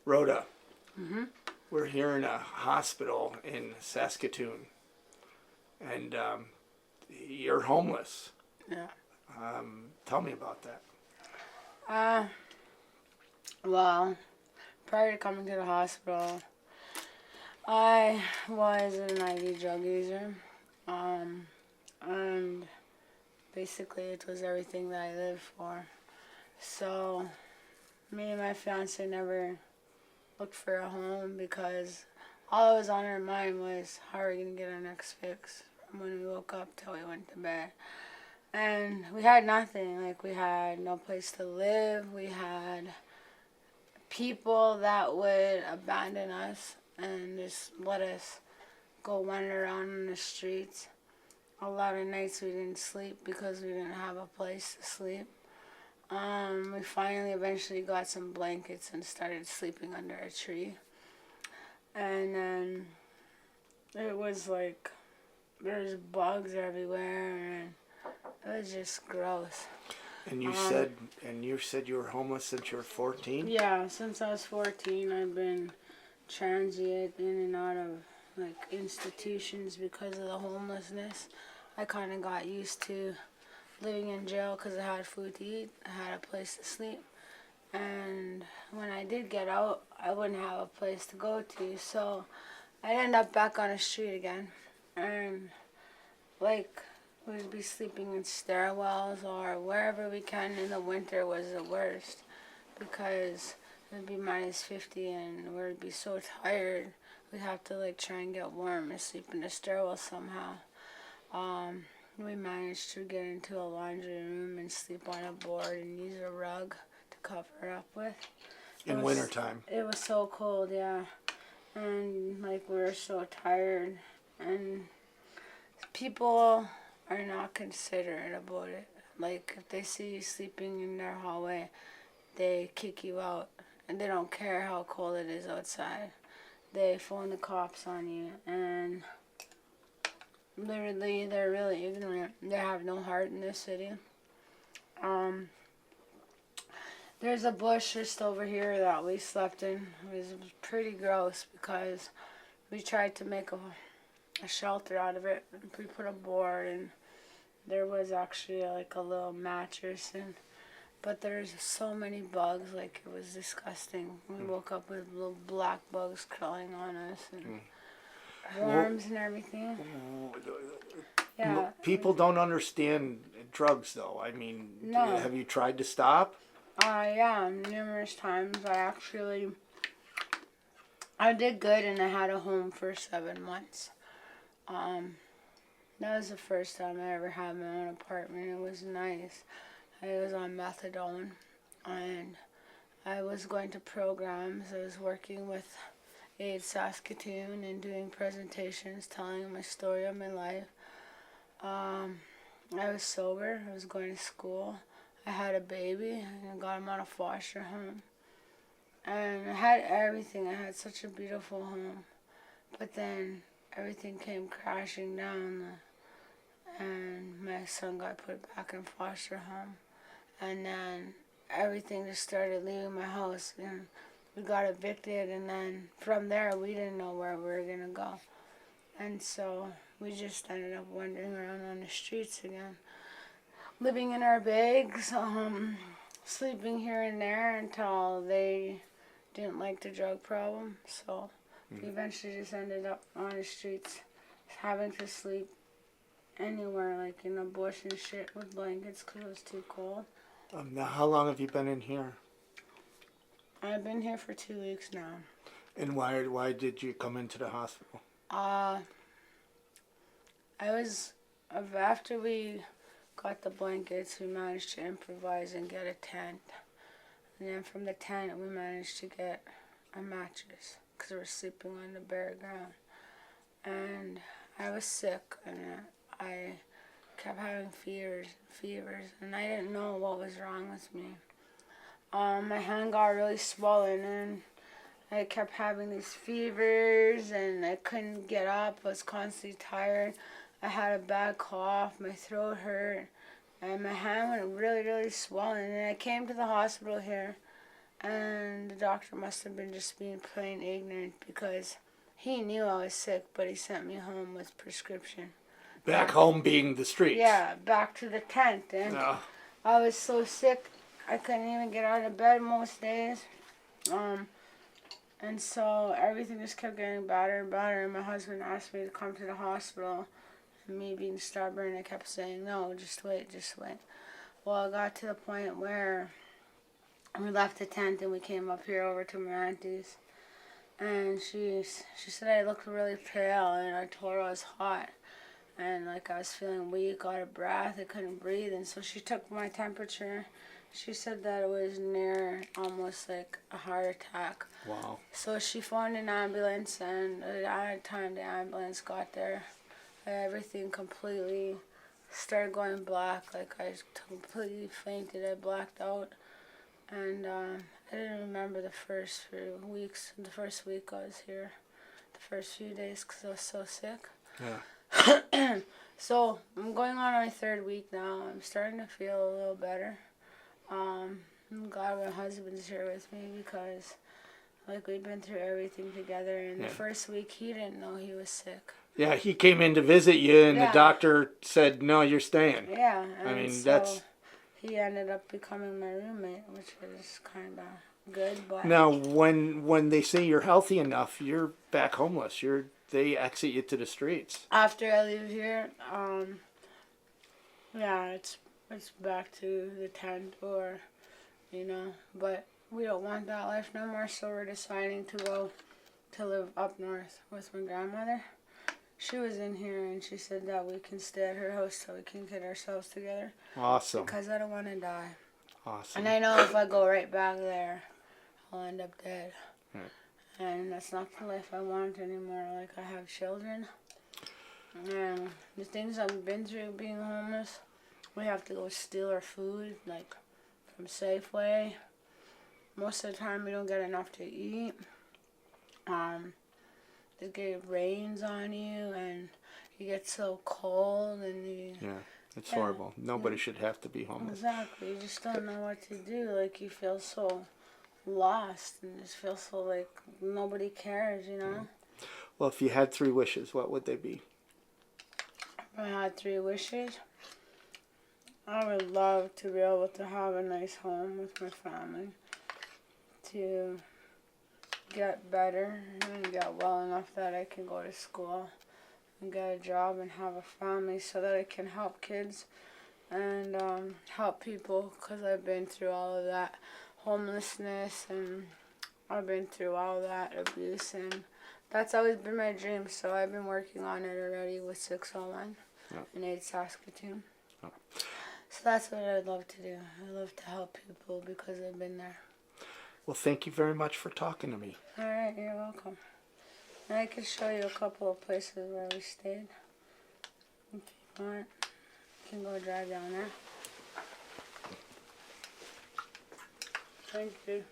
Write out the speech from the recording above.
Rhoda, Hmm. we're here in a hospital in Saskatoon, and you're homeless. Yeah. Tell me about that. Uh, well, prior to coming to the hospital, I was an IV drug user. And basically it was everything that I lived for. So, me and my fiance never looked for a home because all that was on our mind was how are we going to get our next fix from when we woke up till we went to bed. And we had nothing. Like, we had no place to live. We had people that would abandon us and just let us go wander around in the streets. A lot of nights we didn't sleep because we didn't have a place to sleep. We finally eventually got some blankets and started sleeping under a tree. And then it was like there's bugs everywhere and it was just gross. And you said you were homeless since you were 14? Yeah, since I was 14 I've been transient in and out of like institutions because of the homelessness. I kind of got used to living in jail because I had food to eat, I had a place to sleep, and when I did get out, I wouldn't have a place to go to, so I'd end up back on the street again, and like we'd be sleeping in stairwells or wherever we can. In the winter was the worst because it'd be minus 50 and we'd be so tired we'd have to like try and get warm and sleep in the stairwell somehow. We managed to get into a laundry room and sleep on a board and use a rug to cover it up with. In wintertime? It was so cold, yeah. And like we were so tired. And people are not considerate about it. Like if they see you sleeping in their hallway, they kick you out. And they don't care how cold it is outside. They phone the cops on you and literally, they're really ignorant. They have no heart in this city. There's a bush just over here that we slept in. It was pretty gross because we tried to make a shelter out of it. We put a board and there was actually like a little mattress but there's so many bugs, like it was disgusting. We woke up with little black bugs crawling on us and worms and everything. Yeah. People don't understand drugs, though. I mean, No. have you tried to stop? Yeah, numerous times. I did good and I had a home for 7 months. That was the first time I ever had my own apartment. It was nice. I was on methadone and I was going to programs. I was working with Aid Saskatoon and doing presentations telling my story of my life. I was sober. I was going to school. I had a baby and I got him on a foster home. And I had everything. I had such a beautiful home. But then everything came crashing down and my son got put back in foster home. And then everything just started leaving my house and we got evicted, and then from there we didn't know where we were going to go. And so we just ended up wandering around on the streets again, living in our bags, sleeping here and there until they didn't like the drug problem. So we eventually just ended up on the streets, having to sleep anywhere, like in a bush and shit with blankets because it was too cold. Now, how long have you been in here? I've been here for 2 weeks now. And why did you come into the hospital? After we got the blankets, we managed to improvise and get a tent. And then from the tent, we managed to get a mattress because we were sleeping on the bare ground. And I was sick and I kept having fevers, and I didn't know what was wrong with me. My hand got really swollen and I kept having these fevers and I couldn't get up. I was constantly tired. I had a bad cough. My throat hurt and my hand went really, really swollen. And I came to the hospital here And the doctor must have been just being plain ignorant because he knew I was sick, but he sent me home with prescription. Back home being the streets. Yeah, back to the tent. And I was so sick, I couldn't even get out of bed most days. And so everything just kept getting better and better. And my husband asked me to come to the hospital. And me being stubborn, I kept saying, no, just wait, just wait. Well, I got to the point where we left the tent and we came up here over to my auntie's. And she said I looked really pale, and I told her I was hot. And like I was feeling weak, out of breath, I couldn't breathe. And so she took my temperature. She said that it was near almost like a heart attack. Wow. So she phoned an ambulance, and at the time the ambulance got there, everything completely started going black. Like I completely fainted, I blacked out. And I didn't remember the first few weeks, the first week I was here, the first few days because I was so sick. Yeah. So I'm going on my 3rd week now. I'm starting to feel a little better. I'm glad my husband's here with me because like we've been through everything together. And the first week he didn't know he was sick. Yeah, he came in to visit you and the doctor said, no, you're staying. Yeah. I mean, so that's... He ended up becoming my roommate, which was kind of good. But Now, when they say you're healthy enough, you're back homeless. They exit you to the streets. after I leave here, yeah, it's back to the tent or, but we don't want that life no more, so we're deciding to go to live up north with my grandmother. She was in here and she said that we can stay at her house so we can get ourselves together. Awesome. Because I don't want to die. Awesome. And I know if I go right back there, I'll end up dead. Right. And that's not the life I want anymore. Like, I have children. And the things I've been through being homeless, we have to go steal our food, like, from Safeway. Most of the time, we don't get enough to eat. It rains on you, and you get so cold, and it's horrible. Nobody should have to be homeless. Exactly. You just don't know what to do. Like, you feel so lost, and just feel so like nobody cares, Well, if you had 3 wishes, what would they be? If I had 3 wishes, I would love to be able to have a nice home with my family, to get better and get well enough that I can go to school and get a job and have a family so that I can help kids and help people, because I've been through all of that homelessness and I've been through all that abuse, and that's always been my dream, so I've been working on it already with 601 in Aid Saskatoon. So that's what I'd love to do. I love to help people because I've been there. Well, thank you very much for talking to me. All right, you're welcome. And I could show you a couple of places where we stayed. If you want, you can go drive down there. Thank you.